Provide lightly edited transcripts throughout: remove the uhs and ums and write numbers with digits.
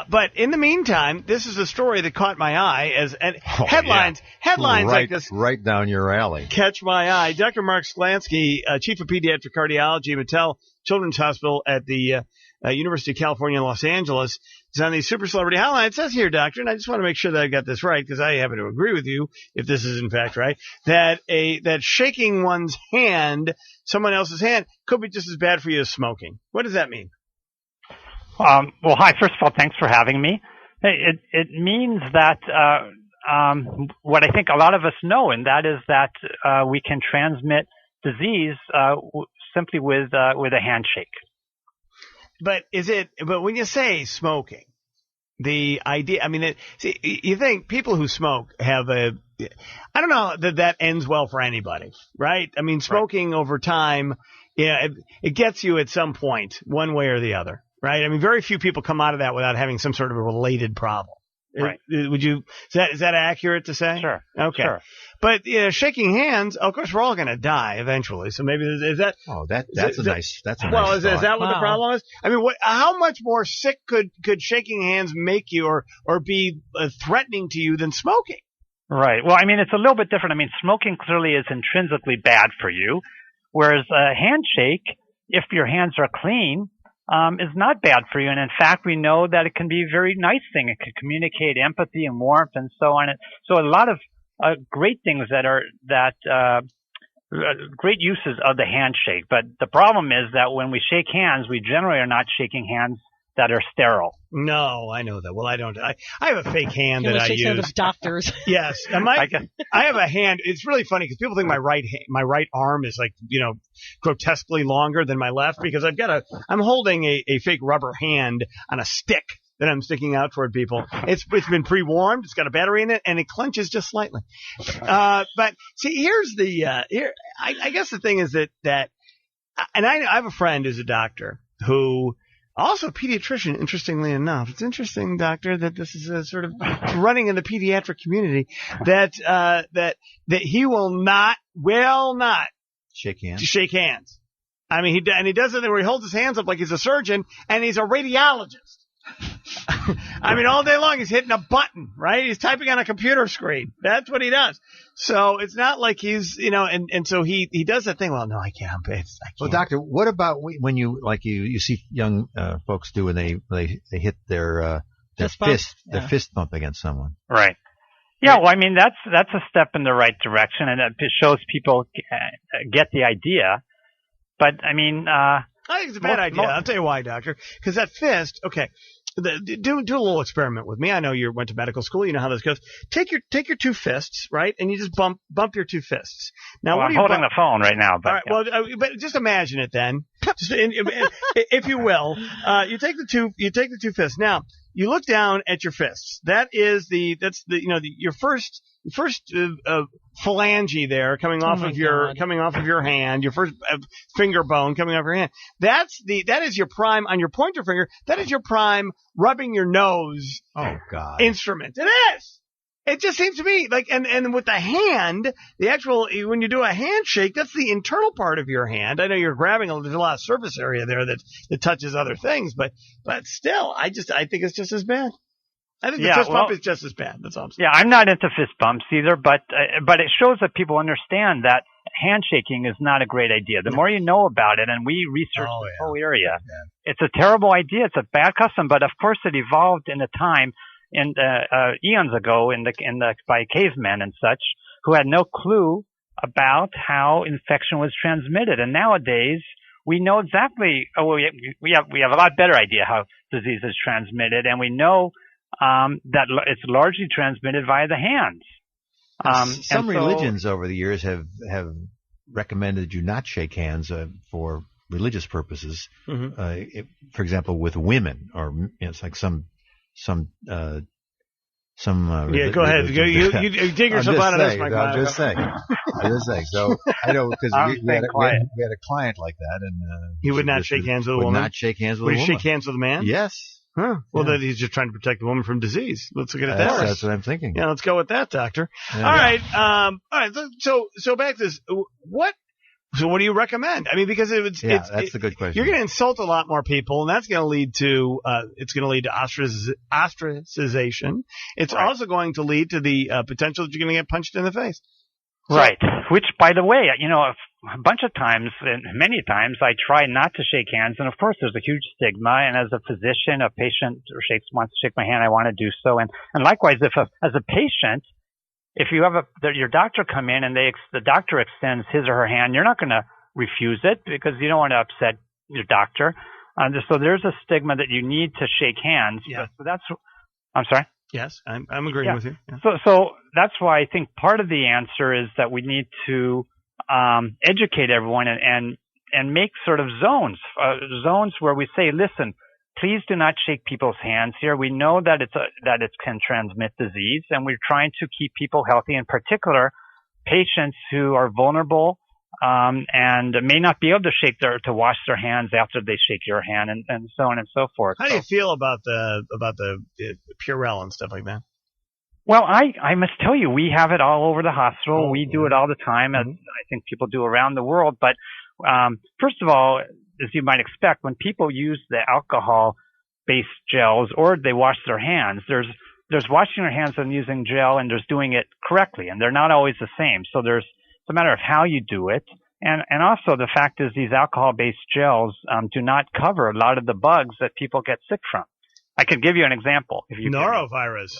But in the meantime, this is a story that caught my eye headlines like this. Right down your alley. Catch my eye. Dr. Mark Shylansky, Chief of Pediatric Cardiology, Mattel Children's Hospital at the University of California in Los Angeles, is on the Super Celebrity Hotline. It says here, doctor, and I just want to make sure that I got this right because I happen to agree with you, if this is in fact right, that shaking one's hand, someone else's hand, could be just as bad for you as smoking. What does that mean? Well, hi. First of all, thanks for having me. It means that what I think a lot of us know, and that is that we can transmit disease simply with a handshake. But when you say smoking, the idea, I mean, you think people who smoke have I don't know that ends well for anybody, right? I mean, smoking over time, it gets you at some point, one way or the other. Right. I mean, very few people come out of that without having some sort of a related problem. Right. Is that accurate to say? Sure. Okay. Sure. But shaking hands, of course, we're all going to die eventually. So maybe is that? Oh, that's a nice. Well, is that what the problem is? I mean, how much more sick could shaking hands make you, or be threatening to you than smoking? Right. Well, I mean, it's a little bit different. I mean, smoking clearly is intrinsically bad for you, whereas a handshake, if your hands are clean, is not bad for you. And in fact, we know that it can be a very nice thing. It can communicate empathy and warmth and so on. So a lot of great things great uses of the handshake. But the problem is that when we shake hands, we generally are not shaking hands that are sterile. No, I know that. Well, I don't. I have a fake hand that I use. With doctors. Yes, and I have a hand. It's really funny because people think my right arm is like grotesquely longer than my left because I'm holding a fake rubber hand on a stick that I'm sticking out toward people. It's been pre-warmed. It's got a battery in it, and it clenches just slightly. But see, here's I guess the thing is that and I have a friend who's a doctor who. Also a pediatrician, interestingly enough. It's interesting, doctor, that this is a sort of running in the pediatric community that he will not shake hands. I mean, he does it where he holds his hands up like he's a surgeon and he's a radiologist. I mean, all day long he's hitting a button, right? He's typing on a computer screen. That's what he does. So it's not like he's, and so he does that thing. Well, no, I can't. Well, doctor, what about when you see young folks do when they hit their fist bump against someone? Right. Yeah. Well, I mean, that's a step in the right direction, and it shows people get the idea. But I mean, I think it's a bad idea. I'll tell you why, doctor. Because that fist, okay. Do a little experiment with me. I know you went to medical school. You know how this goes. Take your two fists, right, and you just bump your two fists. Now, I'm holding the phone right now. But, all right, well, but just imagine it then, if you will. You take the two fists. Now, you look down at your fists. That's your first phalange there coming off of your hand, your first finger bone coming off your hand. That is your prime on your pointer finger. That is your prime rubbing your nose. Oh God! Instrument. It is. It just seems to me like, and with the hand, the actual, when you do a handshake, that's the internal part of your hand. I know you're grabbing there's a lot of surface area there that touches other things, but still, I think it's just as bad. I think the fist bump is just as bad. That's all I'm saying. Yeah, I'm not into fist bumps either, but it shows that people understand that handshaking is not a great idea. The more you know about it, and we researched this whole area, it's a terrible idea. It's a bad custom, but of course it evolved in a time eons ago by cavemen and such who had no clue about how infection was transmitted. And nowadays we know exactly. We have a lot better idea how disease is transmitted, and we know that it's largely transmitted via the hands. Some religions over the years have recommended you not shake hands for religious purposes. Mm-hmm. For example, with women, or it's like some. Go ahead. You dig yourself out of this, Mike. I'm just saying. So I know because we had a client like that, and he would not shake hands with a woman. Would not shake hands with a woman. Would he shake hands with a man? Yes. Huh. Well, then he's just trying to protect the woman from disease. Let's look at it that way. That's what I'm thinking. Yeah, let's go with that, doctor. Yeah. All right. So back to this. What So what do you recommend? I mean, because that's a good question. You're going to insult a lot more people, and that's going to lead to ostracization. It's also going to lead to the potential that you're going to get punched in the face. Right. Which, by the way, a bunch of times, and many times, I try not to shake hands, and of course, there's a huge stigma. And as a physician, a patient wants to shake my hand, I want to do so. And likewise, as a patient, if you have your doctor come in and the doctor extends his or her hand, you're not going to refuse it because you don't want to upset your doctor. So there's a stigma that you need to shake hands. Yeah. So I'm sorry. Yes, I'm agreeing with you. Yeah. So that's why I think part of the answer is that we need to educate everyone and make sort of zones where we say, listen, please do not shake people's hands here. We know that it can transmit disease, and we're trying to keep people healthy, in particular patients who are vulnerable and may not be able to wash their hands after they shake your hand, and so on and so forth. How do you feel about the Purell and stuff like that? Well, I must tell you, we have it all over the hospital. We do it all the time, as I think people do around the world. But first of all, as you might expect, when people use the alcohol-based gels or they wash their hands, there's washing your hands and using gel, and there's doing it correctly, and they're not always the same. So it's a matter of how you do it. And also the fact is these alcohol-based gels do not cover a lot of the bugs that people get sick from. I could give you an example. Norovirus.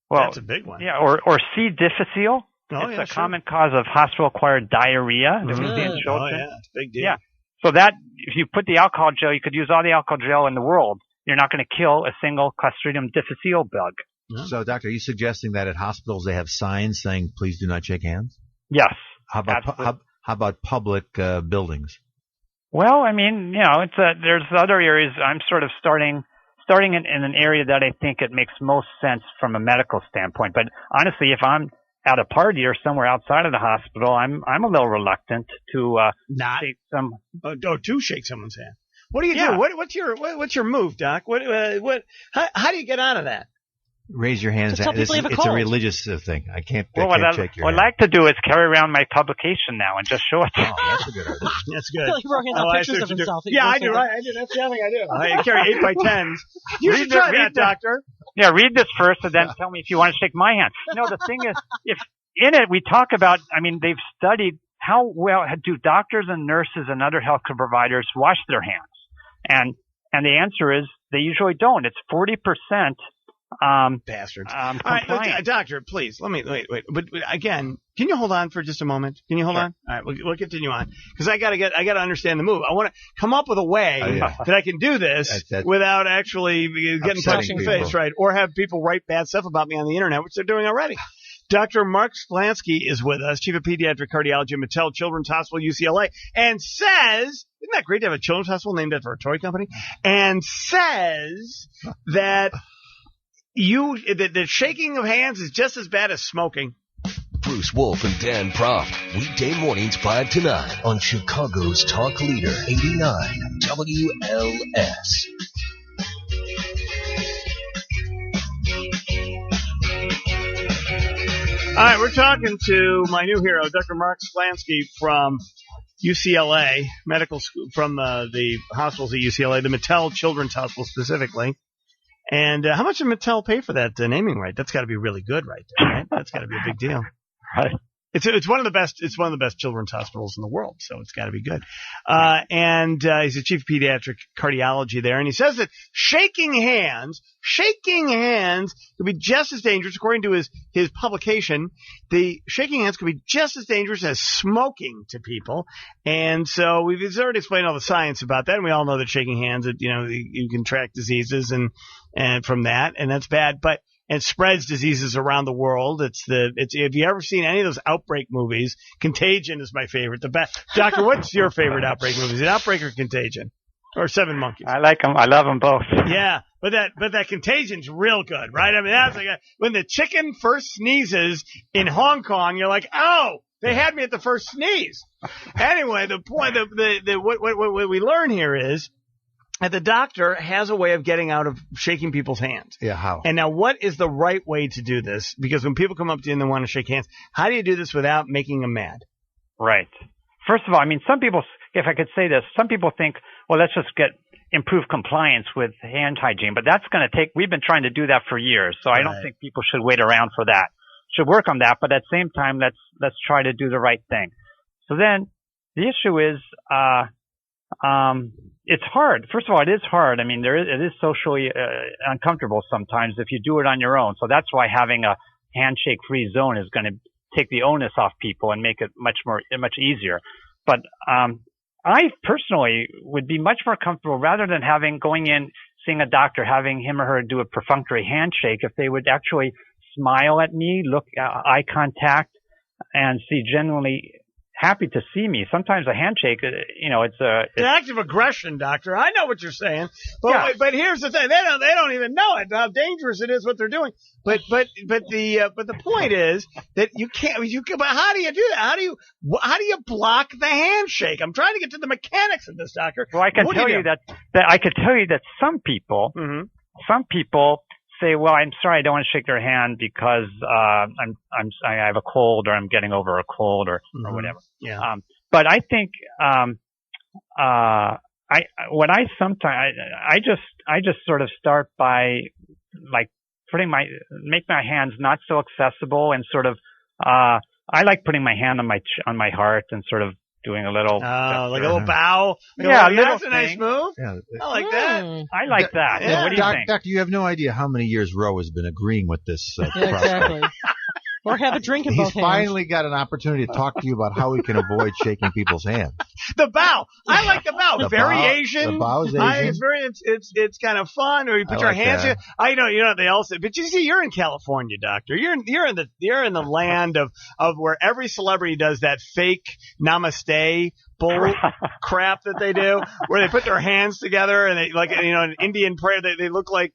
Well, that's a big one. Yeah, or C. difficile. It's a common cause of hospital-acquired diarrhea that we see in children. Oh, yeah, it's a big deal. Yeah. So that, if you put the alcohol gel, you could use all the alcohol gel in the world. You're not going to kill a single Clostridium difficile bug. Yeah. So, Doctor, are you suggesting that at hospitals they have signs saying, please do not shake hands? Yes. How about public buildings? Well, I mean, there's other areas. I'm sort of starting in an area that I think it makes most sense from a medical standpoint. But honestly, if I'm at a party or somewhere outside of the hospital, I'm a little reluctant to shake some. To shake someone's hand. What do you do? What's your move, Doc? How do you get out of that? Raise your hands. It's a religious thing. I can't shake your hand. What I'd like to do is carry around my publication now and just show it. Oh, that's a good idea. That's good. I feel like you're working on pictures of himself. Yeah, I do. Right? I do. That's the other thing I do. I carry 8x10s. You should try that, Doctor. Yeah, read this first and then tell me if you want to shake my hand. No, the thing is, if in it we talk about, they've studied how well do doctors and nurses and other healthcare providers wash their hands, and the answer is they usually don't. It's 40%. Bastards. All right, Doctor, please, wait. But again, can you hold on for just a moment? Can you hold on? All right, we'll continue on because I gotta understand the move. I want to come up with a way that I can do this without actually getting punched in the face, right? Or have people write bad stuff about me on the internet, which they're doing already. Dr. Mark Shylansky is with us, Chief of Pediatric Cardiology at Mattel Children's Hospital, UCLA, and says, isn't that great to have a children's hospital named after a toy company? And says that the shaking of hands is just as bad as smoking. Bruce Wolf and Dan Proft, weekday mornings 5 to 9 on Chicago's Talk Leader 89 WLS. All right, we're talking to my new hero, Dr. Mark Shylansky from UCLA Medical School, from the hospitals at UCLA, the Mattel Children's Hospital specifically. And how much did Mattel pay for that naming right? That's got to be really good, right there, right? That's got to be a big deal. Right. It's one of the best. It's one of the best children's hospitals in the world, so it's got to be good. And he's the chief of pediatric cardiology there, and he says that shaking hands could be just as dangerous, according to his publication. The shaking hands could be just as dangerous as smoking to people, and so we've already explained all the science about that, and we all know that shaking hands, you can track diseases and from that, and that's bad, but. And spreads diseases around the world. Have you ever seen any of those outbreak movies? Contagion is my favorite. The best. Doctor, what's your favorite outbreak movie? Is it Outbreak or Contagion? Or Seven Monkeys? I like them. I love them both. Yeah, but that Contagion's real good, right? I mean, that's like when the chicken first sneezes in Hong Kong, you're like, oh, they had me at the first sneeze. Anyway, the point, what we learn here is. And the doctor has a way of getting out of shaking people's hands. Yeah, how? And now what is the right way to do this? Because when people come up to you and they want to shake hands, how do you do this without making them mad? Right. first of all, I mean, some people, if I could say this, some people think, well, let's just improve compliance with hand hygiene, but that's going to take, we've been trying to do that for years. So I don't think people should wait around for that. Should work on that, but at the same time, let's try to do the right thing. So then the issue is, it's hard. First of all, it is hard. I mean, it is socially uncomfortable sometimes if you do it on your own. So that's why having a handshake-free zone is going to take the onus off people and make it much easier. But I personally would be much more comfortable rather than going in, seeing a doctor, having him or her do a perfunctory handshake, if they would actually smile at me, look eye contact, and see genuinely happy to see me. Sometimes a handshake, it's an act of aggression, doctor. I know what you're saying, but here's the thing: they don't even know it, how dangerous it is what they're doing. But the point is that you can't. But how do you do that? How do you block the handshake? I'm trying to get to the mechanics of this, doctor. Well, I can tell you that some people, say, well, I'm sorry, I don't want to shake their hand because I have a cold, or I'm getting over a cold, or whatever. Yeah. But I think I just sort of start by like make my hands not so accessible, and sort of I like putting my hand on my heart and sort of doing a little like a little bow. That's a nice move. Yeah. I like that. I like that. Yeah. What do you think? Doctor, you have no idea how many years Roe has been agreeing with this exactly. Or have a drink in both hands. He's finally got an opportunity to talk to you about how we can avoid shaking people's hands. The bow. I like the bow. The bow is Asian. It's kind of fun. Or you put your hands here. I know, they all say, but you see, you're in California, doctor. You're in the land of where every celebrity does that fake namaste bull crap that they do, where they put their hands together and they an Indian prayer. They look like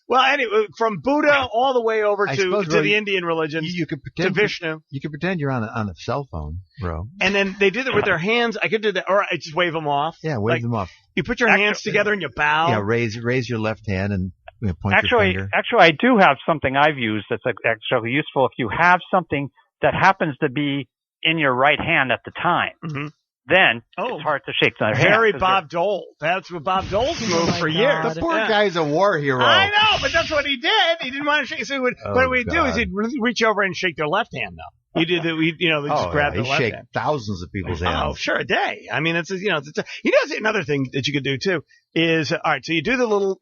well, anyway, from Buddha all the way over to the Indian religion, you could pretend to Vishnu. You could pretend you're on a cell phone, bro. And then they do that with their hands. I could do that, or I just wave them off. Yeah, wave them off. You put your hands together and you bow. Yeah, raise your left hand and point your finger. Actually, I do have something I've used that's actually useful. If you have something that happens to be in your right hand at the time. Mm-hmm. Then it's hard to shake their hand. Very Bob Dole. That's what Bob Dole's moved for years. The poor guy's a war hero. I know, but that's what he did. He didn't want to shake. So what we'd do is he'd reach over and shake their left hand, though. He did. Just grab the left hand. He'd shake thousands of people's hands. Oh, sure, a day. I mean, another thing that you could do too is, all right. So you do the little,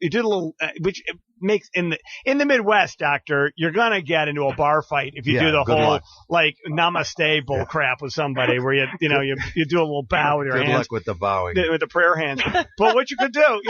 which makes in the Midwest, doctor, you're gonna get into a bar fight if you do the whole like namaste bull crap with somebody where you do a little bow with your hands. Good luck with the bowing. With the prayer hands. But what you could do,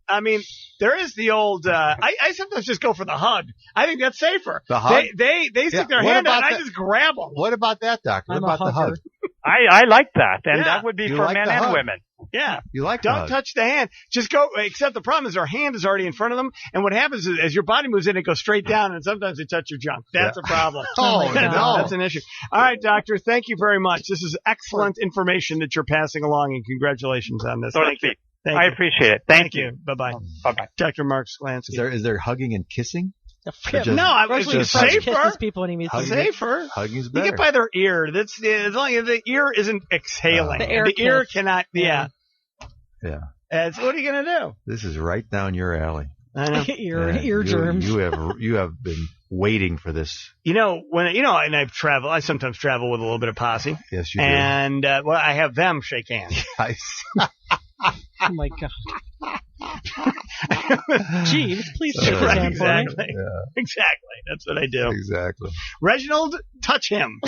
I mean, there is the old. I sometimes just go for the hug. I think that's safer. The hug. They stick their hand out, and I just grab them. What about that, doctor? What about the hug? I like that, and that would be for men and women. Yeah, you like. Don't touch the hand. Just go. Except the problem is their hand is already in front of them, and what happens is as your body moves in, it goes straight down, and sometimes they touch your junk. That's a problem. No, that's an issue. All right, doctor. Thank you very much. This is excellent information that you're passing along, and congratulations on this. Thank you. I appreciate it. Thank you. Bye-bye. Bye-bye. Dr. Mark Shylansky. Is there hugging and kissing? No, it's safer. People when he meets safer. Hugging's better. You get by their ear. That's as long as the ear isn't exhaling. The ear cannot. Yeah. So what are you gonna do? This is right down your alley. I know. ear germs. You have been waiting for this. And I sometimes travel with a little bit of posse. Yes, you do. And I have them shake hands. Oh my God. Jeeves, please shake his hand for me. Exactly. That's what I do. Exactly. Reginald, touch him.